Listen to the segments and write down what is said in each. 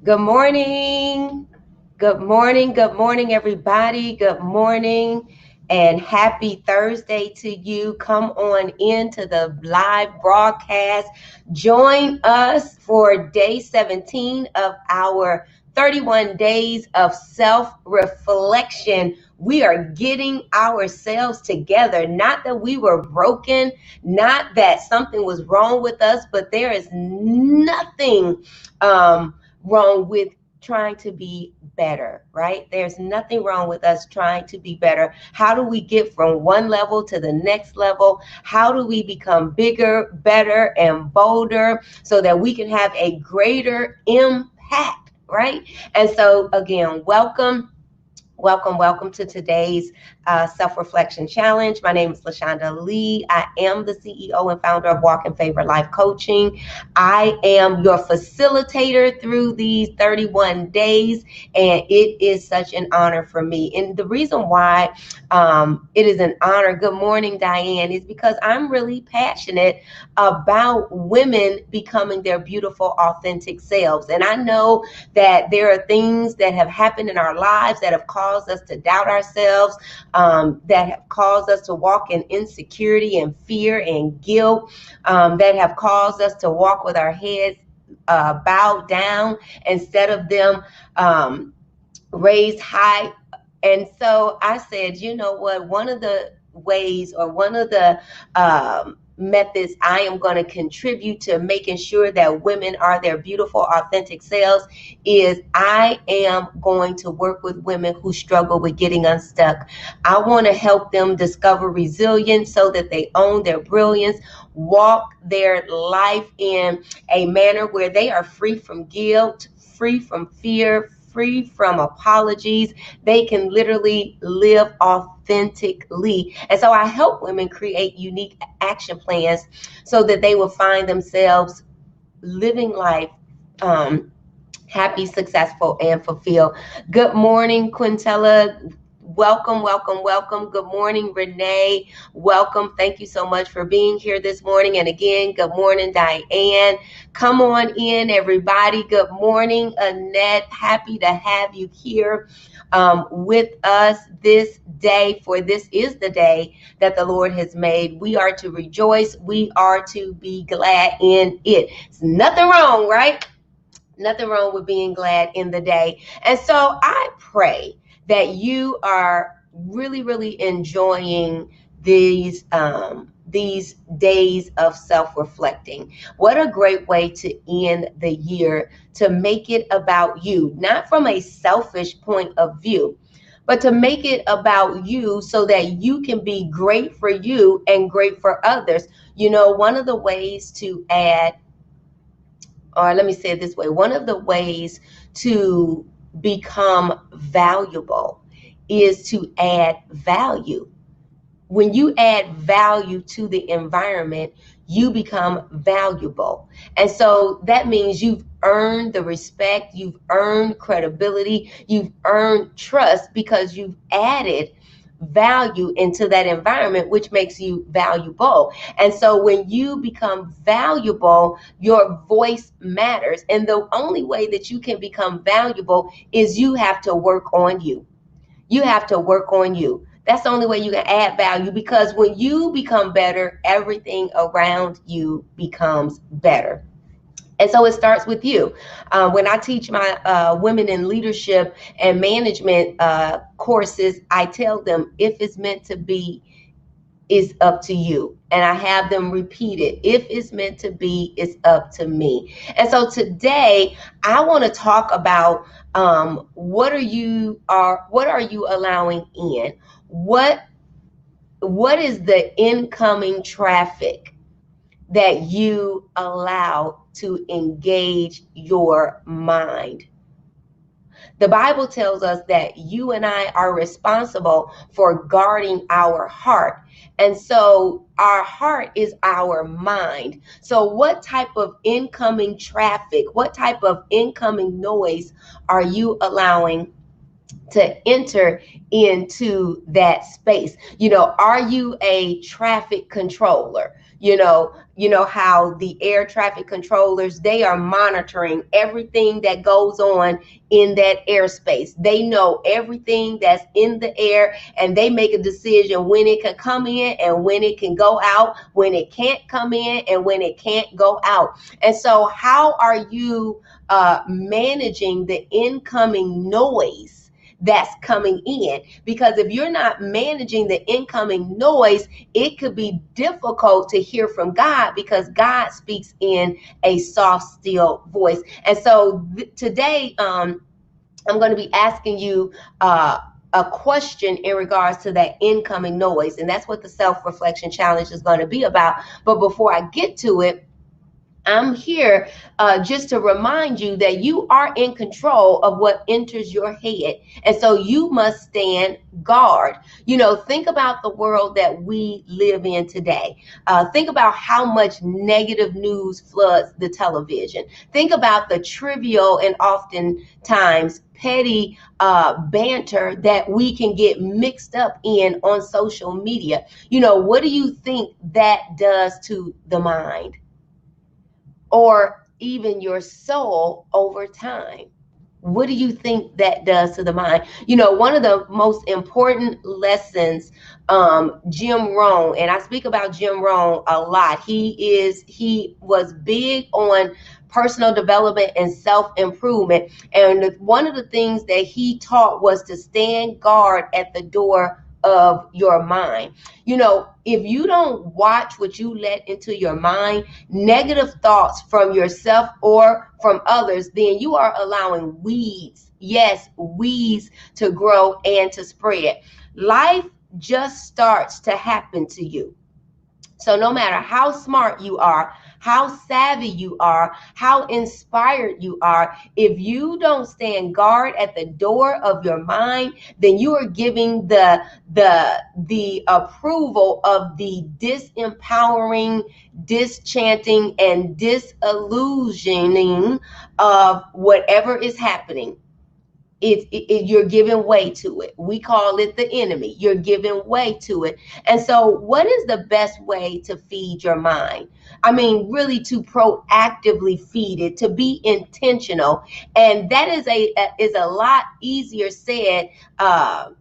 Good morning. Good morning. Good morning, everybody. Good morning and happy Thursday to you. Come on into the live broadcast. Join us for day 17 of our 31 days of self reflection. We are getting ourselves together. Not that we were broken, not that something was wrong with us, but there is nothing wrong with trying to be better, right? There's nothing wrong with us trying to be better. How do we get from one level to the next level? How do we become bigger, better, and bolder so that we can have a greater impact, right? And so, again, welcome to today's self-reflection challenge. My name is LaShonda Lee. I am the CEO and founder of Walk in Favor Life Coaching. I am your facilitator through these 31 days, and it is such an honor for me. And the reason why it is an honor, good morning, Diane, is because I'm really passionate about women becoming their beautiful, authentic selves. And I know that there are things that have happened in our lives that have caused us to doubt ourselves, that have caused us to walk in insecurity and fear and guilt, that have caused us to walk with our heads bowed down instead of them raised high. And so I said, you know what, one of the ways or one of the methods I am going to contribute to making sure that women are their beautiful, authentic selves is I am going to work with women who struggle with getting unstuck. I want to help them discover resilience so that they own their brilliance, walk their life in a manner where they are free from guilt, free from fear, free from apologies. They can literally live authentically. And so I help women create unique action plans so that they will find themselves living life happy, successful, and fulfilled. Good morning, Quintella. Welcome. Good morning, Renee. Welcome. Thank you so much for being here this morning. And again, good morning, Diane. Come on in, everybody. Good morning, Annette. Happy to have you here with us this day, for this is the day that the Lord has made. We are to rejoice. We are to be glad in it. It's nothing wrong, right? Nothing wrong with being glad in the day. And so I pray that you are really enjoying these days of self-reflecting. What a great way to end the year, to make it about you, not from a selfish point of view, but to make it about you so that you can be great for you and great for others. You know, one of the ways to add, or let me say it this way, one of the ways to become valuable is to add value. When you add value to the environment, you become valuable. And so that means you've earned the respect, you've earned credibility, you've earned trust because you've added value into that environment, which makes you valuable. And so when you become valuable, your voice matters. And the only way that you can become valuable is you have to work on you. You have to work on you. That's the only way you can add value, because when you become better, everything around you becomes better. And so it starts with you. When I teach my women in leadership and management courses, I tell them if it's meant to be, it's up to you. And I have them repeat it. If it's meant to be, it's up to me. And so today I want to talk about what are you allowing in? What is the incoming traffic that you allow to engage your mind? The Bible tells us that you and I are responsible for guarding our heart. And so our heart is our mind. So what type of incoming traffic, what type of incoming noise are you allowing to enter into that space? You know, are you a traffic controller? You know, you know how the air traffic controllers, they are monitoring everything that goes on in that airspace. They know everything that's in the air, and they make a decision when it can come in and when it can go out, when it can't come in and when it can't go out. And so how are you managing the incoming noise that's coming in? Because if you're not managing the incoming noise, it could be difficult to hear from God, because God speaks in a soft, still voice. And so today, I'm going to be asking you a question in regards to that incoming noise. And that's what the self-reflection challenge is going to be about. But before I get to it, I'm here just to remind you that you are in control of what enters your head. And so you must stand guard. You know, think about the world that we live in today. Think about how much negative news floods the television. Think about the trivial and oftentimes petty banter that we can get mixed up in on social media. You know, what do you think that does to the mind, or even your soul over time? What do you think that does to the mind? You know, one of the most important lessons, Jim Rohn, and I speak about Jim Rohn a lot. He was big on personal development and self-improvement. And one of the things that he taught was to stand guard at the door of your mind. You know, if you don't watch what you let into your mind, negative thoughts from yourself or from others, then you are allowing weeds, yes, weeds, to grow and to spread. Life just starts to happen to you. So no matter how smart you are, how savvy you are, how inspired you are, if you don't stand guard at the door of your mind, then you are giving the approval of the disempowering, disenchanting, and disillusioning of whatever is happening. You're giving way to it. We call it the enemy. You're giving way to it. And so what is the best way to feed your mind? I mean, really to proactively feed it, to be intentional. And that is a lot easier said and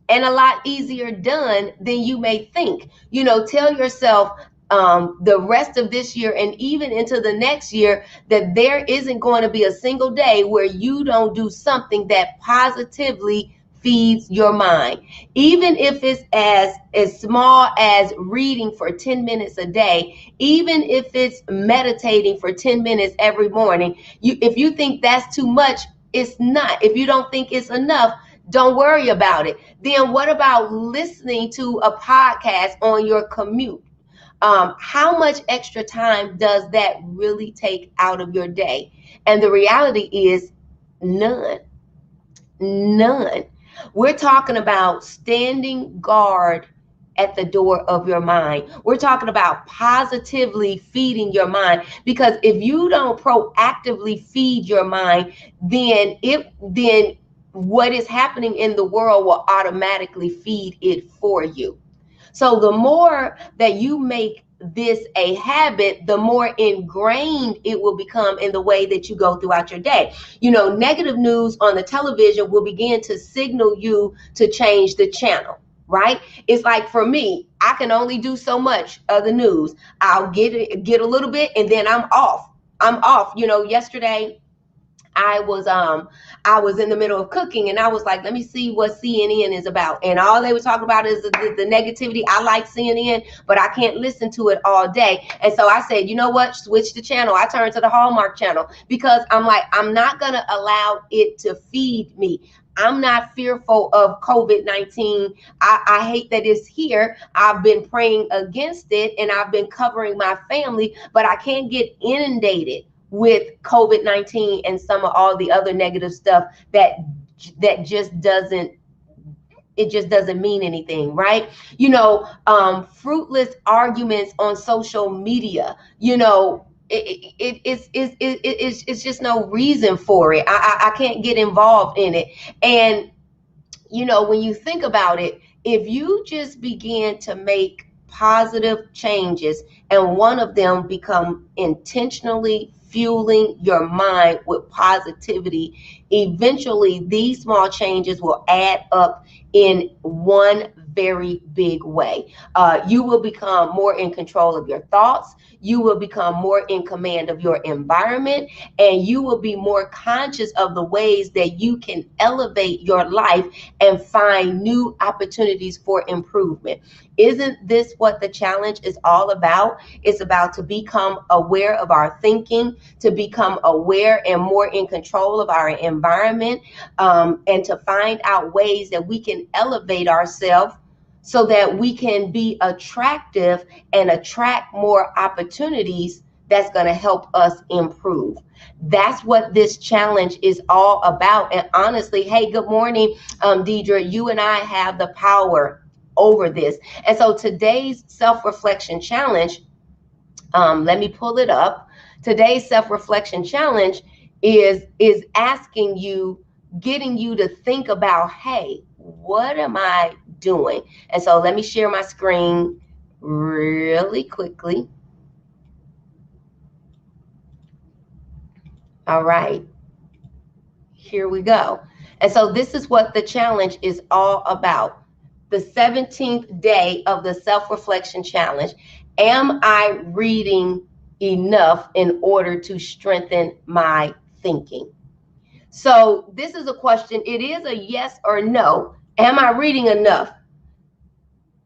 a lot easier done than you may think. You know, tell yourself the rest of this year and even into the next year that there isn't going to be a single day where you don't do something that positively feeds your mind. Even if it's as small as reading for 10 minutes a day, even if it's meditating for 10 minutes every morning. If you think that's too much, it's not. If you don't think it's enough, don't worry about it. Then what about listening to a podcast on your commute? How much extra time does that really take out of your day? And the reality is none. None. We're talking about standing guard at the door of your mind. We're talking about positively feeding your mind, because if you don't proactively feed your mind, then what is happening in the world will automatically feed it for you. So the more that you make this a habit, the more ingrained it will become in the way that you go throughout your day. You know, negative news on the television will begin to signal you to change the channel, right? It's like, for me, I can only do so much of the news. I'll get a little bit and then I'm off. You know, yesterday I was in the middle of cooking, and I was like, let me see what CNN is about. And all they were talking about is the negativity. I like CNN, but I can't listen to it all day. And so I said, you know what? Switch the channel. I turned to the Hallmark channel, because I'm like, I'm not going to allow it to feed me. I'm not fearful of COVID-19. I hate that it's here. I've been praying against it, and I've been covering my family, but I can't get inundated with COVID-19 and some of all the other negative stuff that just doesn't mean anything, right? You know, fruitless arguments on social media, you know, it's just no reason for it. I can't get involved in it. And, you know, when you think about it, if you just begin to make positive changes, and one of them become intentionally fueling your mind with positivity, eventually these small changes will add up in one very big way. You will become more in control of your thoughts. You will become more in command of your environment, and you will be more conscious of the ways that you can elevate your life and find new opportunities for improvement. Isn't this what the challenge is all about? It's about to become aware of our thinking, to become aware and more in control of our environment, and to find out ways that we can elevate ourselves so that we can be attractive and attract more opportunities that's going to help us improve. That's what this challenge is all about. And honestly, hey, good morning, Deidre. You and I have the power over this. And so today's self-reflection challenge, let me pull it up. Today's self-reflection challenge is asking you, getting you to think about, hey, what am I doing? And so let me share my screen really quickly. All right, here we go. And so this is what the challenge is all about. The 17th day of the self-reflection challenge. Am I reading enough in order to strengthen my thinking? So this is a question. It is a yes or no. Am I reading enough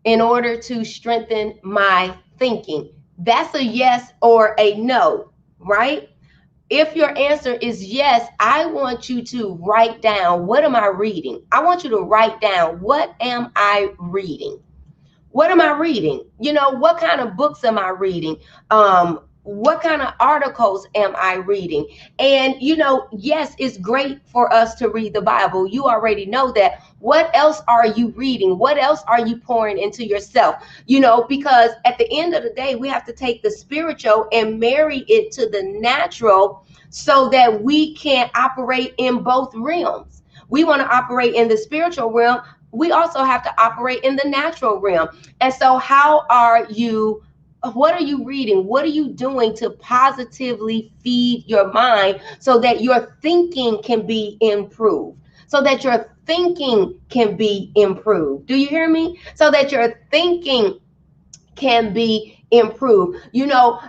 in order to strengthen my thinking? That's a yes or a no, right? If your answer is yes, I want you to write down, what am I reading? I want you to write down, what am I reading? What am I reading? You know, what kind of books am I reading? What kind of articles am I reading? And, you know, yes, it's great for us to read the Bible. You already know that. What else are you reading? What else are you pouring into yourself? You know, because at the end of the day, we have to take the spiritual and marry it to the natural so that we can operate in both realms. We want to operate in the spiritual realm. We also have to operate in the natural realm. And so how are you? What are you reading? What are you doing to positively feed your mind so that your thinking can be improved? So that your thinking can be improved. Do you hear me? So that your thinking can be improved. You know,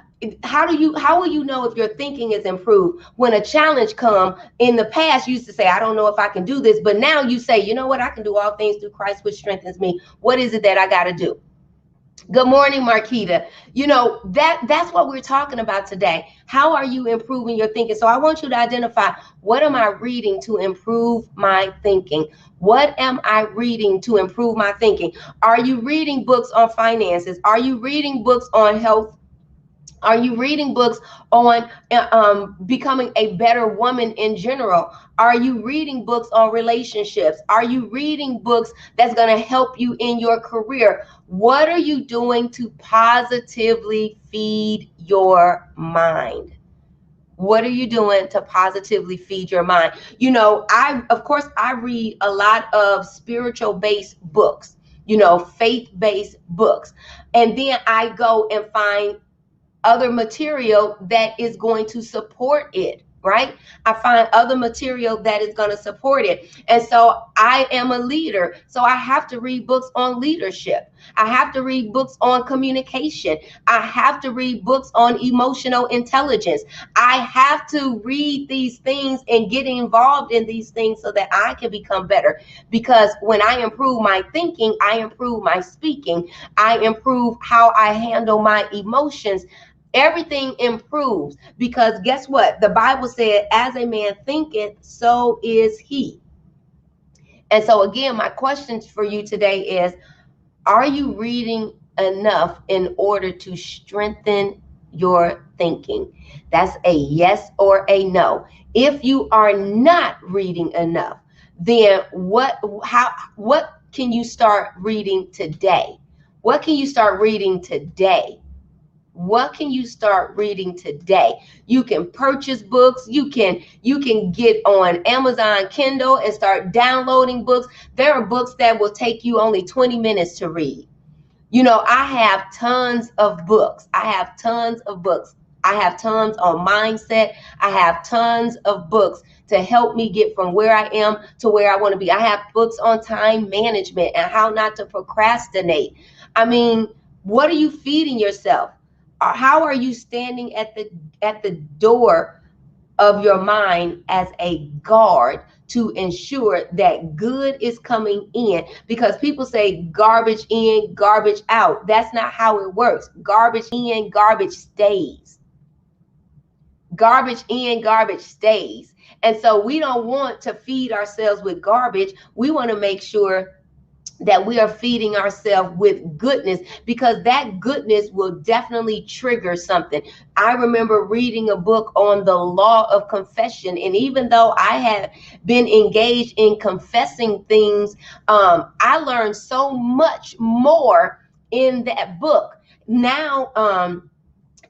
how will you know if your thinking is improved? When a challenge come, in the past you used to say, I don't know if I can do this, but now you say, you know what, I can do all things through Christ which strengthens me. What is it that I got to do? Good morning, Marquita. You know, that's what we're talking about today. How are you improving your thinking? So I want you to identify, what am I reading to improve my thinking? What am I reading to improve my thinking? Are you reading books on finances? Are you reading books on health? Are you reading books on becoming a better woman in general? Are you reading books on relationships? Are you reading books that's going to help you in your career? What are you doing to positively feed your mind? What are you doing to positively feed your mind? You know, of course, I read a lot of spiritual-based books, you know, faith-based books. And then I go and find other material that is going to support it, right? I find other material that is going to support it. And so I am a leader. So I have to read books on leadership. I have to read books on communication. I have to read books on emotional intelligence. I have to read these things and get involved in these things so that I can become better. Because when I improve my thinking, I improve my speaking, I improve how I handle my emotions. Everything improves, because guess what? The Bible said, as a man thinketh, so is he. And so again, my question for you today is, are you reading enough in order to strengthen your thinking? That's a yes or a no. If you are not reading enough, then what can you start reading today? What can you start reading today? What can you start reading today? You can purchase books. You can get on Amazon Kindle and start downloading books. There are books that will take you only 20 minutes to read. You know, I have tons of books. I have tons of books. I have tons on mindset. I have tons of books to help me get from where I am to where I want to be. I have books on time management and how not to procrastinate. I mean, what are you feeding yourself? How are you standing at the door of your mind as a guard to ensure that good is coming in? Because people say garbage in, garbage out. That's not how it works. Garbage in, garbage stays. Garbage in, garbage stays. And so we don't want to feed ourselves with garbage. We want to make sure that we are feeding ourselves with goodness, because that goodness will definitely trigger something. I remember reading a book on the law of confession, and even though I had been engaged in confessing things, I learned so much more in that book. Now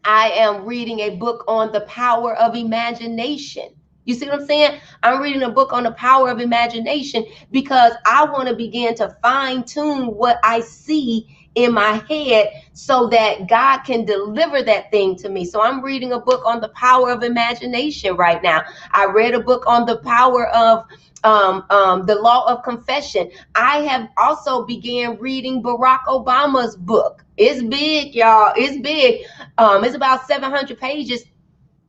I am reading a book on the power of imagination. You see what I'm saying? I'm reading a book on the power of imagination because I want to begin to fine tune what I see in my head so that God can deliver that thing to me. So I'm reading a book on the power of imagination right now. I read a book on the power of the law of confession. I have also began reading Barack Obama's book. It's big, y'all. It's big. It's about 700 pages.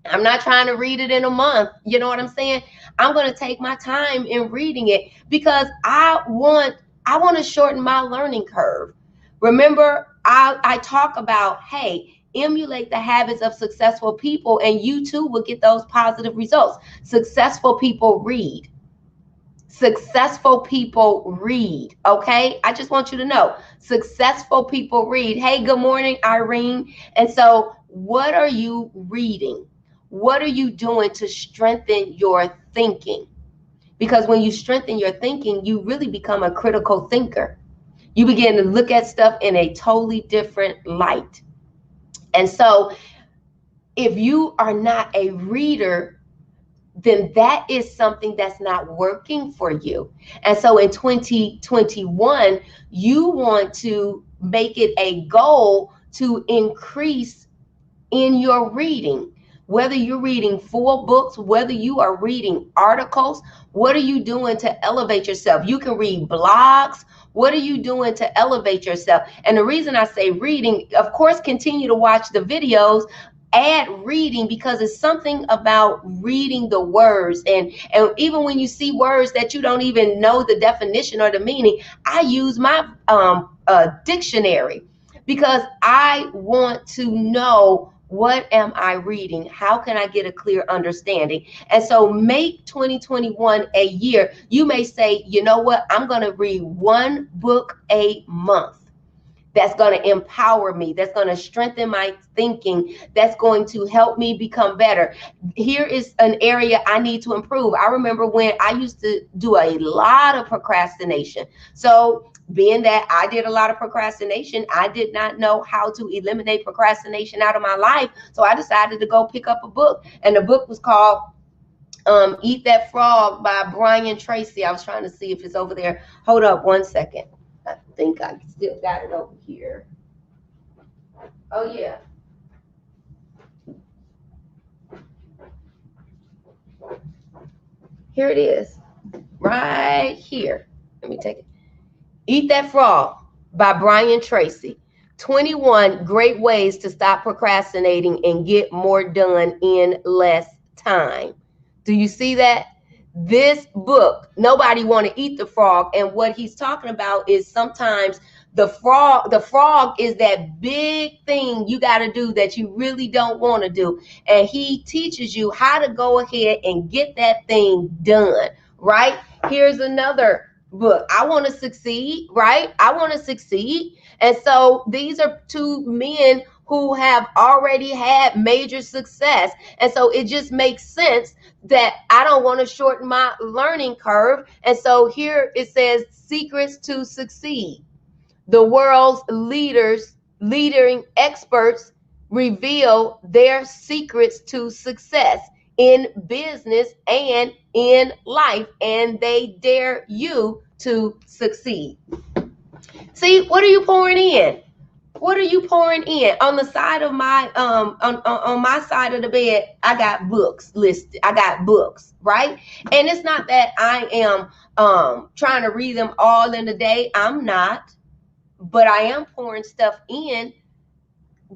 I'm not trying to read it in a month. You know what I'm saying? I'm going to take my time in reading it because I want to shorten my learning curve. Remember, I talk about, hey, emulate the habits of successful people and you too will get those positive results. Successful people read. Successful people read. Okay, I just want you to know, successful people read. Hey, good morning, Irene. And so what are you reading? What are you doing to strengthen your thinking? Because when you strengthen your thinking, you really become a critical thinker. You begin to look at stuff in a totally different light. And so if you are not a reader, then that is something that's not working for you. And so in 2021, you want to make it a goal to increase in your reading. Whether you're reading full books, whether you are reading articles, what are you doing to elevate yourself? You can read blogs. What are you doing to elevate yourself? And the reason I say reading, of course, continue to watch the videos, add reading, because it's something about reading the words. And even when you see words that you don't even know the definition or the meaning, I use my dictionary because I want to know, what am I reading? How can I get a clear understanding? And so make 2021 a year. You may say, you know what? I'm going to read one book a month. That's going to empower me. That's going to strengthen my thinking. That's going to help me become better. Here is an area I need to improve. I remember when I used to do a lot of procrastination. So being that I did a lot of procrastination, I did not know how to eliminate procrastination out of my life. So I decided to go pick up a book. And the book was called Eat That Frog by Brian Tracy. I was trying to see if it's over there. Hold up one second. I think I still got it over here. Oh, yeah. Here it is. Right here. Let me take it. Eat That Frog by Brian Tracy. 21 great ways to stop procrastinating and get more done in less time. Do you see that? This book, nobody want to eat the frog. And what he's talking about is sometimes the frog is that big thing you got to do that you really don't want to do. And he teaches you how to go ahead and get that thing done, right? Here's another book. I want to succeed, right? I want to succeed. And so these are two men who have already had major success. And so it just makes sense that I don't want to shorten my learning curve. And so here it says secrets to succeed. The world's leading experts reveal their secrets to success in business and in life, and they dare you to succeed. See, what are you pouring in? What are you pouring in? On the side of my on my side of the bed, I got books listed. I got books, right? And it's not that I am trying to read them all in a day. I'm not, but I am pouring stuff in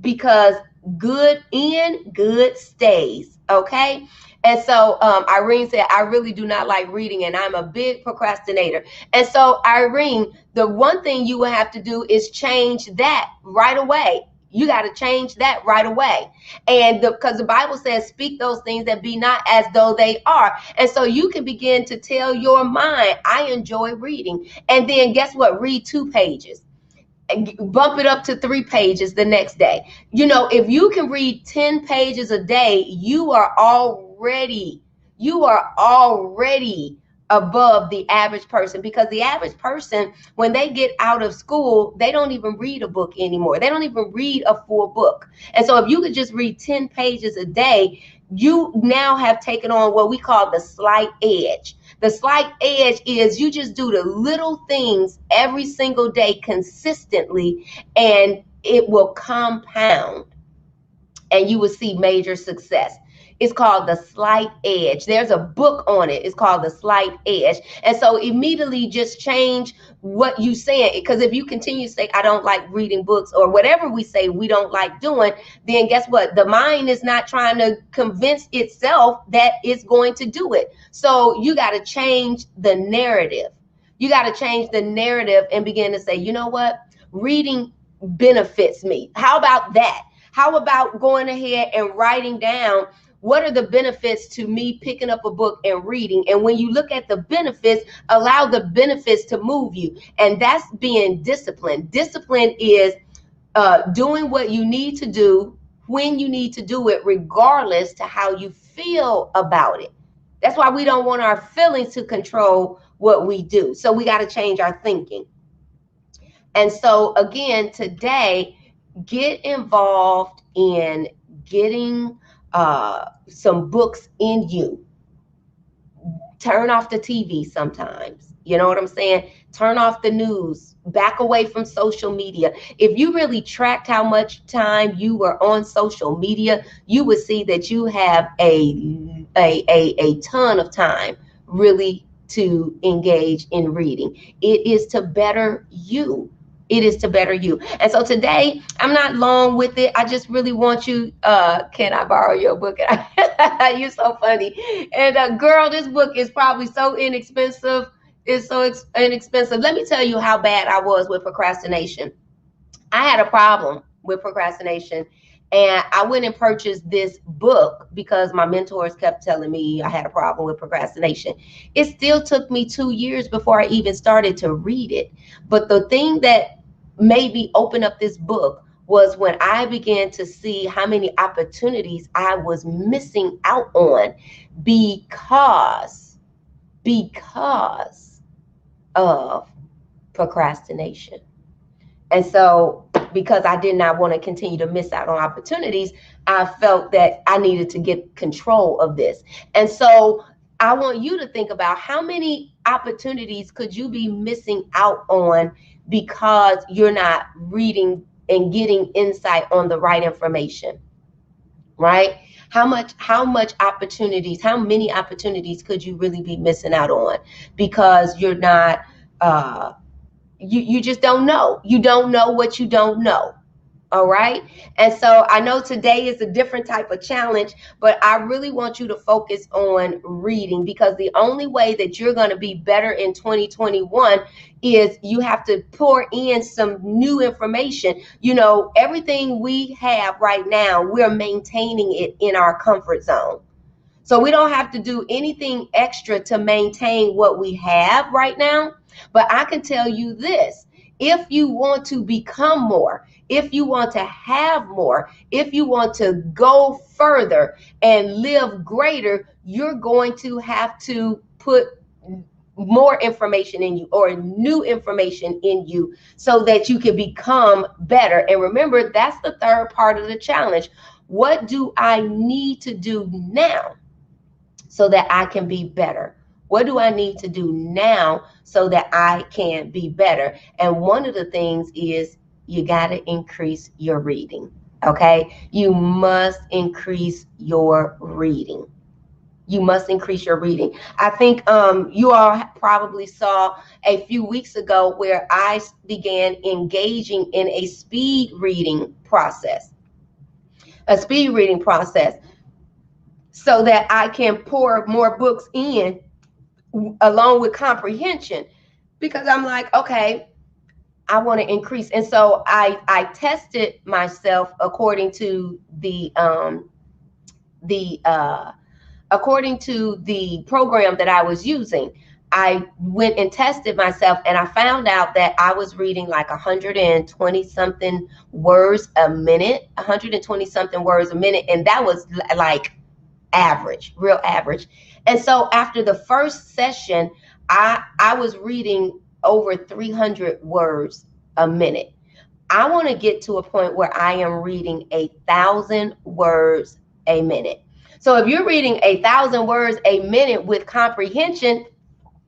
because good in, good stays. Okay. And so Irene said, I really do not like reading and I'm a big procrastinator. And so, Irene, the one thing you will have to do is change that right away. You got to change that right away. And because the Bible says, speak those things that be not as though they are. And so you can begin to tell your mind, I enjoy reading. And then guess what? Read 2 pages. Bump it up to 3 pages the next day. You know, if you can read 10 pages a day, you are already above the average person, because the average person, when they get out of school, they don't even read a book anymore. They don't even read a full book. And so if you could just read 10 pages a day, you now have taken on what we call the slight edge. The slight edge is you just do the little things every single day consistently, and it will compound and you will see major success. It's called the slight edge. There's a book on it. It's called the slight edge. And so immediately just change what you say. Because if you continue to say, I don't like reading books, or whatever we say we don't like doing, then guess what? The mind is not trying to convince itself that it's going to do it. So you got to change the narrative. You got to change the narrative and begin to say, you know what? Reading benefits me. How about that? How about going ahead and writing down what are the benefits to me picking up a book and reading? And when you look at the benefits, allow the benefits to move you. And that's being disciplined. Discipline is doing what you need to do when you need to do it, regardless to how you feel about it. That's why we don't want our feelings to control what we do. So we got to change our thinking. And so again, today, get involved in getting some books in you. Turn off the TV sometimes. You know what I'm saying? Turn off the news. Back away from social media. If you really tracked how much time you were on social media, you would see that you have a ton of time really to engage in reading. It is to better you. It is to better you. And so today, I'm not long with it. I just really want you, can I borrow your book? You're so funny. And girl, this book is probably so inexpensive. It's so inexpensive. Let me tell you how bad I was with procrastination. I had a problem with procrastination. And I went and purchased this book because my mentors kept telling me I had a problem with procrastination. It still took me 2 years before I even started to read it. But the thing that made me open up this book was when I began to see how many opportunities I was missing out on because of procrastination. And so because I did not want to continue to miss out on opportunities, I felt that I needed to get control of this. And so I want you to think about how many opportunities could you be missing out on because you're not reading and getting insight on the right information, right? How many opportunities could you really be missing out on because you're not, you just don't know. You don't know what you don't know. All right. And so I know today is a different type of challenge, but I really want you to focus on reading, because the only way that you're going to be better in 2021 is you have to pour in some new information. You know, everything we have right now, we're maintaining it in our comfort zone. So we don't have to do anything extra to maintain what we have right now. But I can tell you this. If you want to become more, if you want to have more, if you want to go further and live greater, you're going to have to put more information in you, or new information in you, so that you can become better. And remember, that's the third part of the challenge. What do I need to do now so that I can be better? What do I need to do now so that I can be better? And one of the things is you got to increase your reading. Okay, you must increase your reading. You must increase your reading. I think you all probably saw a few weeks ago where I began engaging in a speed reading process. A speed reading process so that I can pour more books in along with comprehension, because I'm like, okay, I want to increase. And so I tested myself according to the according to the program that I was using. I went and tested myself, and I found out that I was reading like 120 something words a minute, 120 something words a minute. And that was like average, real average. And so after the first session, I was reading over 300 words a minute. I want to get to a point where I am reading 1,000 words a minute. So if you're reading 1,000 words a minute with comprehension,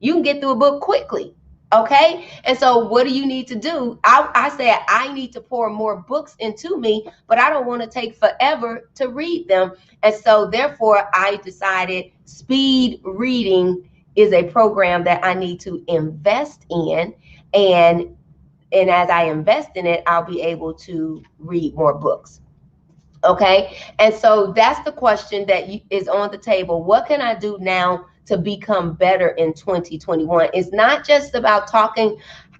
you can get through a book quickly. Okay. And so what do you need to do? I said, I need to pour more books into me, but I don't want to take forever to read them. And so therefore I decided speed reading is a program that I need to invest in. And as I invest in it, I'll be able to read more books. Okay. And so that's the question that is on the table. What can I do now to become better in 2021? It's not just about talking,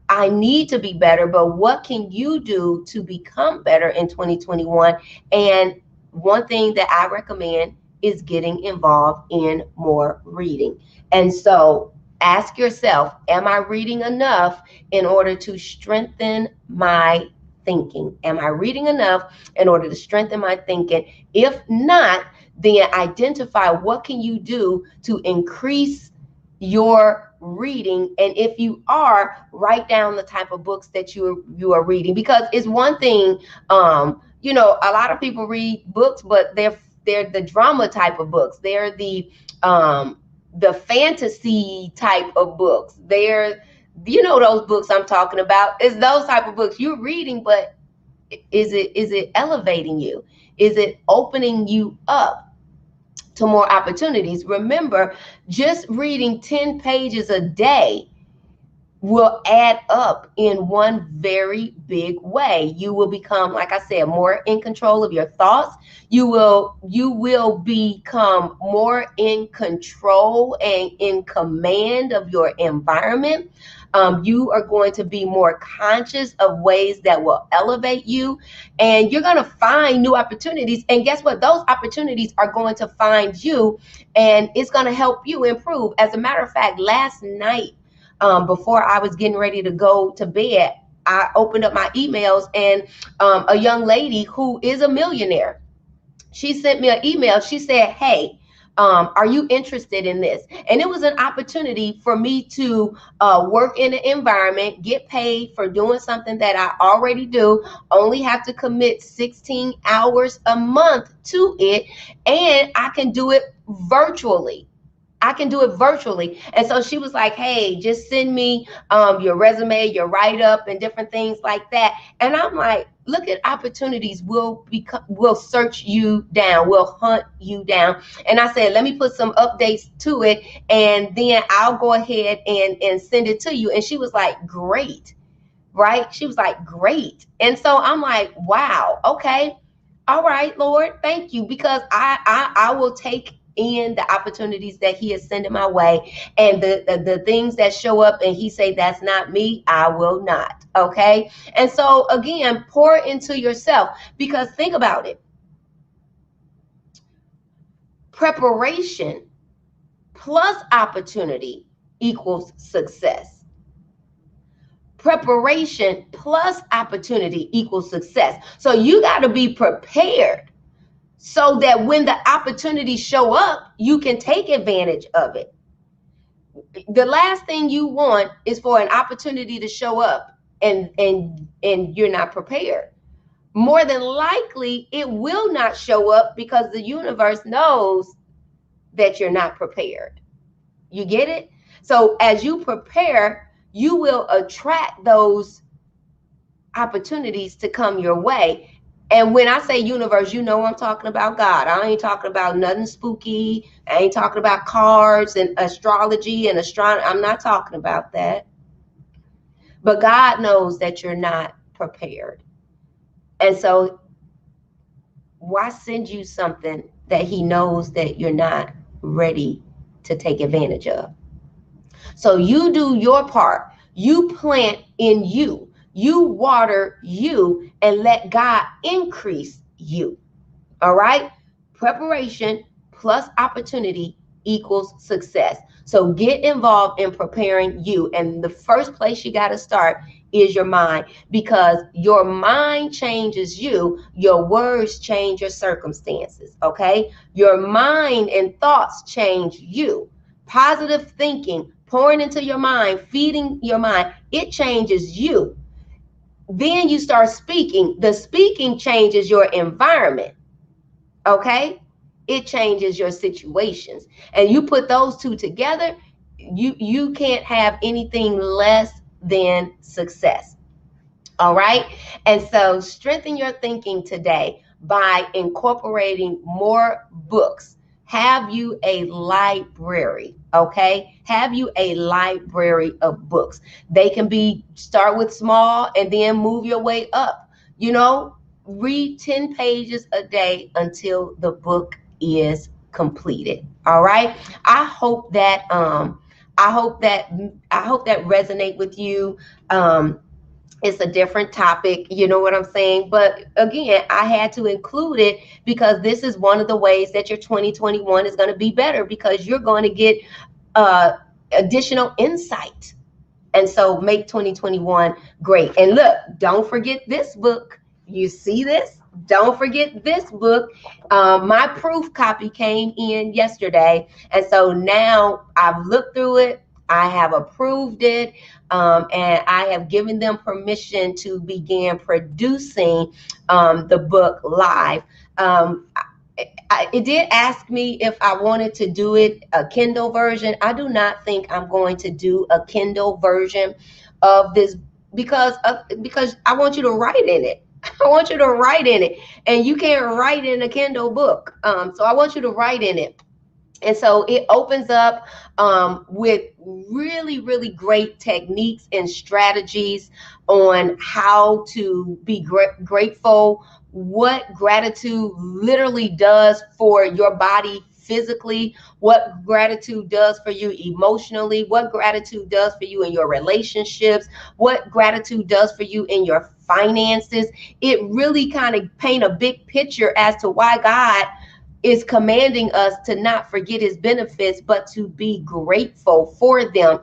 I need to be better, but what can you do to become better in 2021? And one thing that I recommend is getting involved in more reading. And so ask yourself, am I reading enough in order to strengthen my thinking? Am I reading enough in order to strengthen my thinking? If not, then identify what can you do to increase your reading. And if you are, write down the type of books that you are reading, because it's one thing, you know, a lot of people read books, but they're the drama type of books. They're the fantasy type of books. They're, you know, those books I'm talking about. It's those type of books you're reading, but is it elevating you? Is it opening you up to more opportunities? Remember, just reading 10 pages a day will add up in one very big way. You will become, like I said, more in control of your thoughts. You will become more in control and in command of your environment. You are going to be more conscious of ways that will elevate you, and you're going to find new opportunities. And guess what? Those opportunities are going to find you, and it's going to help you improve. As a matter of fact, last night, before I was getting ready to go to bed, I opened up my emails, and a young lady who is a millionaire, she sent me an email. She said, hey, are you interested in this? And it was an opportunity for me to work in an environment, get paid for doing something that I already do, only have to commit 16 hours a month to it, and I can do it virtually. I can do it virtually. And so she was like, hey, just send me your resume, your write-up, and different things like that. And I'm like, look at opportunities. We'll search you down. We'll hunt you down. And I said, let me put some updates to it, and then I'll go ahead and send it to you. And she was like, great. Right? She was like, great. And so I'm like, wow, okay. All right, Lord, thank you. Because I will take in the opportunities that he is sending my way, and the things that show up and he say that's not me, I will not. Okay. And so again, pour into yourself, because think about it. Preparation plus opportunity equals success. Preparation plus opportunity equals success. So you got to be prepared, so that when the opportunities show up, you can take advantage of it. The last thing you want is for an opportunity to show up and you're not prepared. More than likely, it will not show up because the universe knows that you're not prepared. You get it? So as you prepare, you will attract those opportunities to come your way. And when I say universe, you know I'm talking about God. I ain't talking about nothing spooky. I ain't talking about cards and astrology and astronomy. I'm not talking about that. But God knows that you're not prepared. And so why send you something that he knows that you're not ready to take advantage of? So you do your part. You plant in you. You water you and let God increase you. All right? Preparation plus opportunity equals success. So get involved in preparing you. And the first place you got to start is your mind, because your mind changes you. Your words change your circumstances. Okay? Your mind and thoughts change you. Positive thinking, pouring into your mind, feeding your mind, it changes you. Then you start speaking. The speaking changes your environment. Okay? It changes your situations. And you put those two together, you can't have anything less than success. All right? And so strengthen your thinking today by incorporating more books. Have you a library, okay? Have you a library of books. They can be, start with small and then move your way up. You know, read 10 pages a day until the book is completed. All right? I hope that resonate with you. It's a different topic, you know what I'm saying? But again, I had to include it because this is one of the ways that your 2021 is going to be better, because you're going to get additional insight. And so make 2021 great. And look, don't forget this book. You see this? Don't forget this book. My proof copy came in yesterday. And so now I've looked through it. I have approved it. And I have given them permission to begin producing the book live. It did ask me if I wanted to do it a Kindle version. I do not think I'm going to do a Kindle version of this because I want you to write in it. I want you to write in it, and you can't write in a Kindle book. So I want you to write in it. And so it opens up with really, really great techniques and strategies on how to be grateful, what gratitude literally does for your body physically, what gratitude does for you emotionally, what gratitude does for you in your relationships, what gratitude does for you in your finances. It really kind of paint a big picture as to why God is commanding us to not forget his benefits, but to be grateful for them.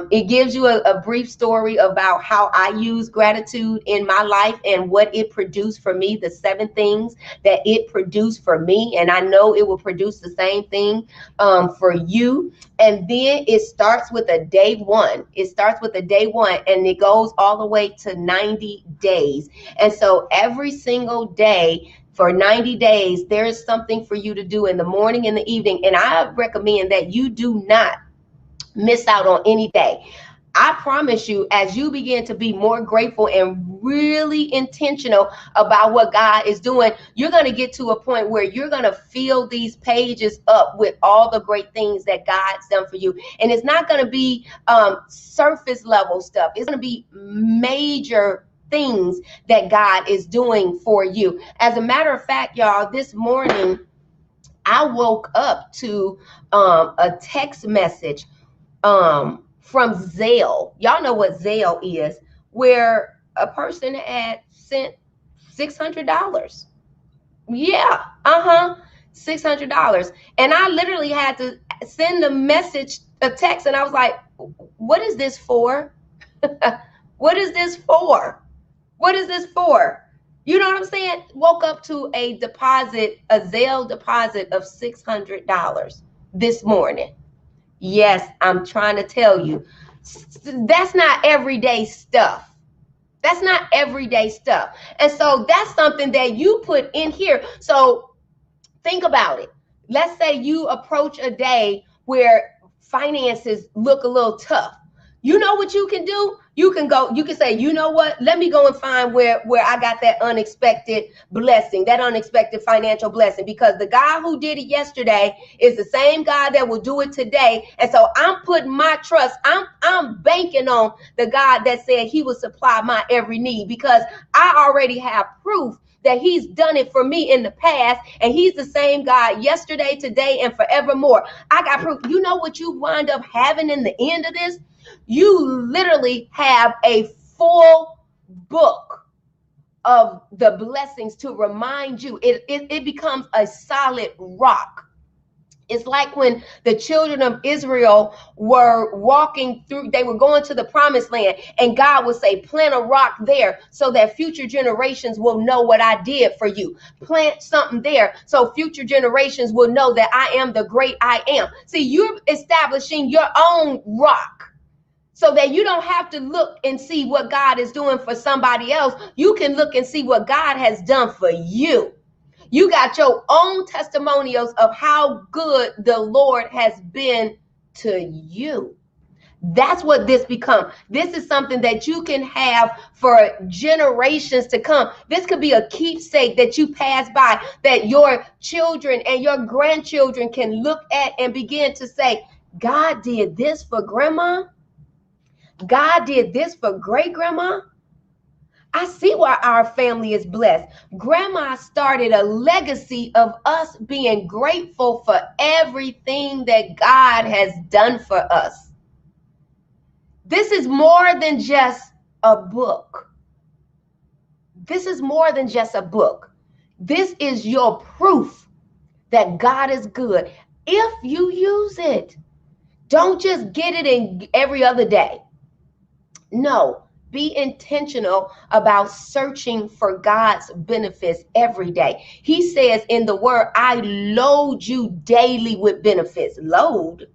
It gives you a brief story about how I use gratitude in my life and what it produced for me, the 7 things that it produced for me. And I know it will produce the same thing for you. And then it starts with a day one. It starts with a day one and it goes all the way to 90 days. And so every single day, for 90 days, there is something for you to do in the morning and the evening. And I recommend that you do not miss out on any day. I promise you, as you begin to be more grateful and really intentional about what God is doing, you're going to get to a point where you're going to fill these pages up with all the great things that God's done for you. And it's not going to be surface level stuff. It's going to be major things that God is doing for you. As a matter of fact, y'all, this morning I woke up to a text message from Zelle. Y'all know what Zelle is, where a person had sent $600. Yeah, $600. And I literally had to send a text, and I was like, what is this for? What is this for? What is this for? You know what I'm saying? Woke up to a Zelle deposit of $600 this morning. Yes, I'm trying to tell you, that's not everyday stuff. That's not everyday stuff. And so that's something that you put in here. So think about it. Let's say you approach a day where finances look a little tough. You know what you can do? You can go, you can say, you know what? Let me go and find where I got that unexpected blessing, that unexpected financial blessing, because the God who did it yesterday is the same God that will do it today. And so I'm putting my trust, I'm banking on the God that said he will supply my every need, because I already have proof that he's done it for me in the past, and he's the same God yesterday, today, and forevermore. I got proof. You know what you wind up having in the end of this? You literally have a full book of the blessings to remind you. It becomes a solid rock. It's like when the children of Israel were walking through, they were going to the promised land, and God would say, plant a rock there so that future generations will know what I did for you. Plant something there so future generations will know that I am the great I am. See, you're establishing your own rock, so that you don't have to look and see what God is doing for somebody else. You can look and see what God has done for you. You got your own testimonials of how good the Lord has been to you. That's what this becomes. This is something that you can have for generations to come. This could be a keepsake that you pass by, that your children and your grandchildren can look at and begin to say, God did this for grandma. God did this for great grandma. I see why our family is blessed. Grandma started a legacy of us being grateful for everything that God has done for us. This is more than just a book. This is more than just a book. This is your proof that God is good if you use it. Don't just get it in every other day. No, be intentional about searching for God's benefits every day. He says in the word, I load you daily with benefits. Load.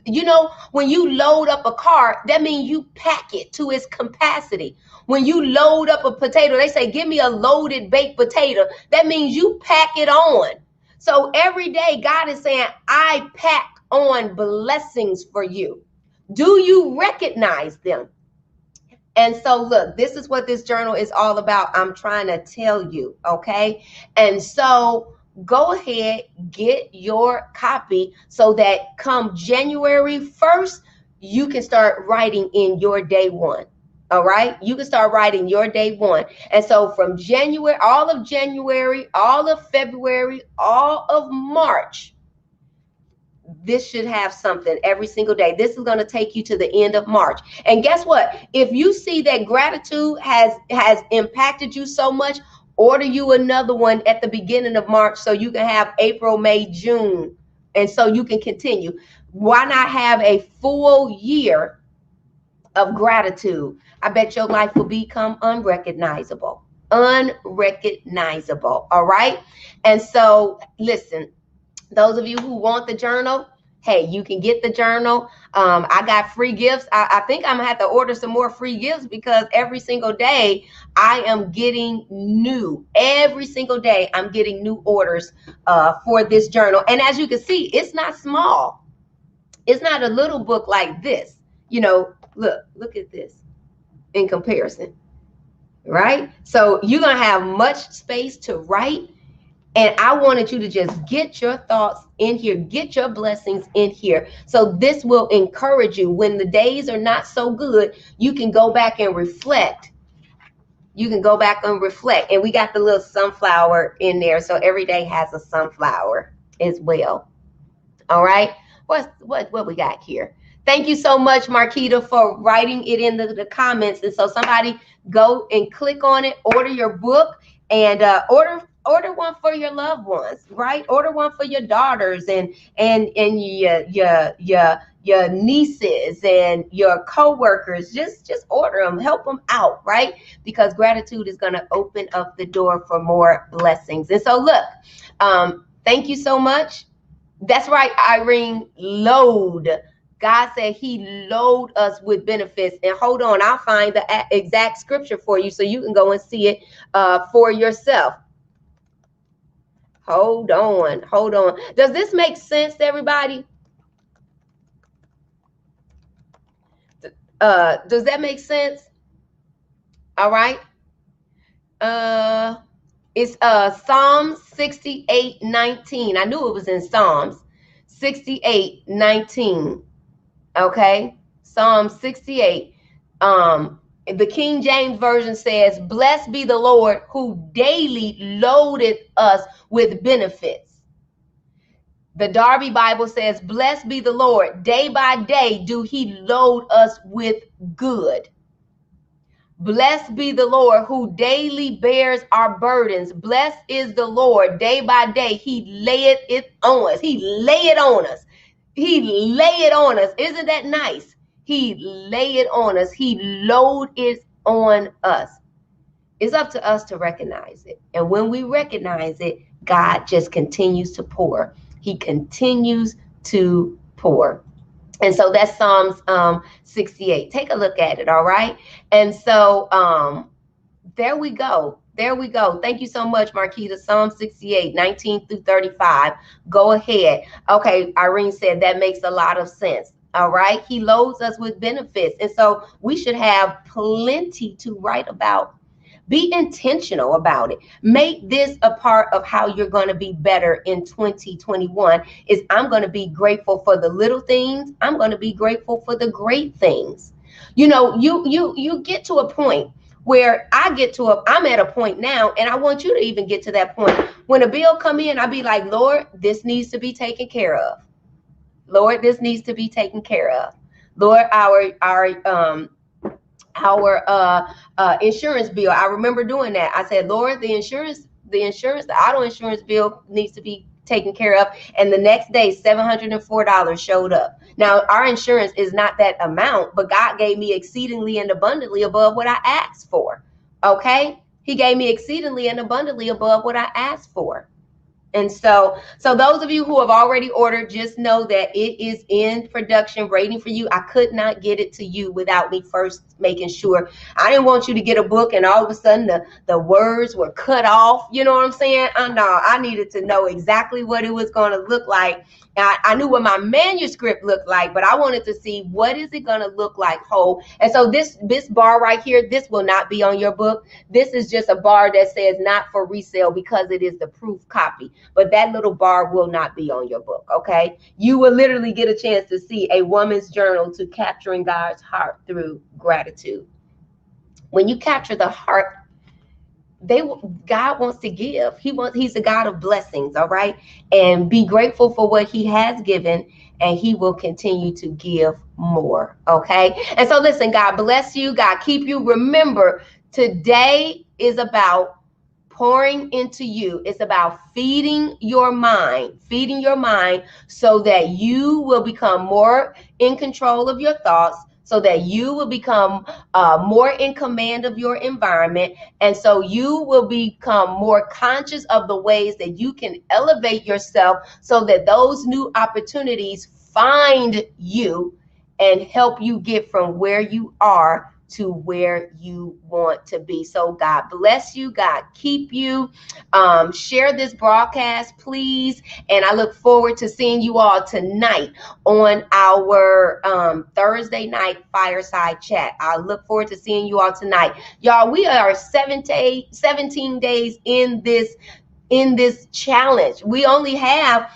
You know, when you load up a car, that means you pack it to its capacity. When you load up a potato, they say, give me a loaded baked potato. That means you pack it on. So every day, God is saying, I pack on blessings for you. Do you recognize them? And so, look, this is what this journal is all about. I'm trying to tell you, okay? And so, go ahead, get your copy so that come January 1st, you can start writing in your day one. All right, you can start writing your day one. And so from January, all of January, all of February, all of March, this should have something every single day. This is going to take you to the end of March. And guess what? If you see that gratitude has impacted you so much, order you another one at the beginning of March so you can have April, May, June, and so you can continue. Why not have a full year of gratitude? I bet your life will become unrecognizable. Unrecognizable. All right. And so listen, those of you who want the journal, hey, you can get the journal. I got free gifts. I think I'm gonna have to order some more free gifts, because every single day I am getting new. Every single day I'm getting new orders for this journal. And as you can see, it's not small. It's not a little book like this. You know, look at this in comparison, right? So you're gonna have much space to write. And I wanted you to just get your thoughts in here, get your blessings in here. So this will encourage you when the days are not so good. You can go back and reflect. You can go back and reflect. And we got the little sunflower in there. So every day has a sunflower as well. All right. What we got here? Thank you so much, Marquita, for writing it in the comments. And so somebody go and click on it, order your book, and order one for your loved ones, right? Order one for your daughters and your nieces and your co-workers. Just order them, help them out, right? Because gratitude is going to open up the door for more blessings. And so look, thank you so much. That's right, Irene. Load. God said he load us with benefits. And hold on, I'll find the exact scripture for you so you can go and see it for yourself. Hold on. Does this make sense to everybody? Does that make sense? All right. It's Psalms 68:19. I knew it was in Psalms 68:19. Okay, Psalm 68. The King James Version says, "Blessed be the Lord who daily loadeth us with benefits." The Darby Bible says, "Blessed be the Lord, day by day do he load us with good." Blessed be the Lord who daily bears our burdens. Blessed is the Lord, day by day he layeth it on us. He lay it on us. He lay it on us. Isn't that nice? He lay it on us. He load it on us. It's up to us to recognize it. And when we recognize it, God just continues to pour. He continues to pour. And so that's Psalms 68. Take a look at it, all right? And so there we go. There we go. Thank you so much, Marquita. Psalm 68, 19 through 35. Go ahead. Okay, Irene said that makes a lot of sense. All right. He loads us with benefits. And so we should have plenty to write about. Be intentional about it. Make this a part of how you're going to be better in 2021. Is I'm going to be grateful for the little things. I'm going to be grateful for the great things. You know, you get to a point where I'm at a point now, and I want you to even get to that point. When a bill come in, I'll be like, Lord, this needs to be taken care of. Lord, this needs to be taken care of. Lord, our insurance bill. I remember doing that. I said, Lord, the auto insurance bill needs to be taken care of. And the next day, $704 showed up. Now, our insurance is not that amount, but God gave me exceedingly and abundantly above what I asked for. Okay? He gave me exceedingly and abundantly above what I asked for. And so those of you who have already ordered, just know that it is in production waiting for you. I could not get it to you without me first making sure. I didn't want you to get a book and all of a sudden the words were cut off. You know what I'm saying? I needed to know exactly what it was going to look like. I knew what my manuscript looked like, but I wanted to see what is it going to look like whole. And so this bar right here, this will not be on your book. This is just a bar that says not for resale because it is the proof copy. But that little bar will not be on your book, okay? You will literally get a chance to see a woman's journal to capturing God's heart through gratitude. When you capture the heart, God wants to give. He's a God of blessings, all right? And be grateful for what he has given, and he will continue to give more, okay? And so listen, God bless you. God keep you. Remember, today is about pouring into you. It's about feeding your mind so that you will become more in control of your thoughts, so that you will become more in command of your environment. And so you will become more conscious of the ways that you can elevate yourself so that those new opportunities find you and help you get from where you are to where you want to be. So God bless you. God keep you. Share this broadcast, please. And I look forward to seeing you all tonight on our Thursday night fireside chat. I look forward to seeing you all tonight. Y'all, we are 17 days in this challenge. We only have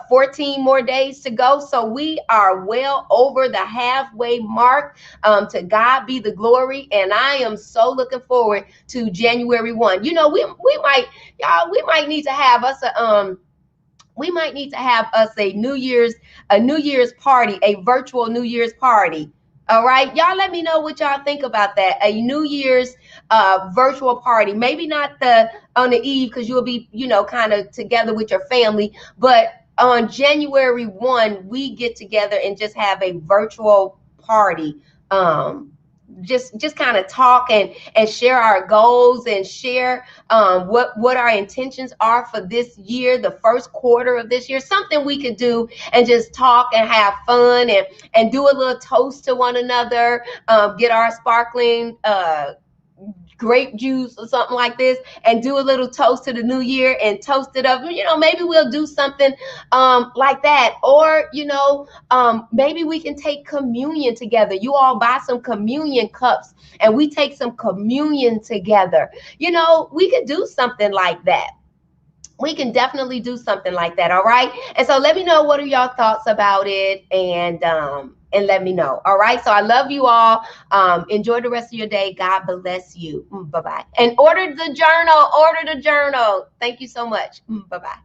14 more days to go. So we are well over the halfway mark. To God be the glory. And I am so looking forward to January 1. You know, we might need to have us a New Year's party, a virtual New Year's party. All right, y'all let me know what y'all think about that. A New Year's virtual party, maybe not on the eve because you'll be, kind of together with your family, but on January 1, we get together and just have a virtual party. Just kind of talk and share our goals and share what our intentions are for this year, the first quarter of this year, something we could do and just talk and have fun and do a little toast to one another, get our sparkling grape juice or something like this, and do a little toast to the new year and toast it up. Maybe we'll do something like that. Or maybe we can take communion together. You all buy some communion cups and we take some communion together. We could do something like that. We can definitely do something like that. All right. And so let me know, what are y'all thoughts about it? And let me know. All right. So I love you all. Enjoy the rest of your day. God bless you. Bye-bye. And order the journal. Order the journal. Thank you so much. Bye-bye.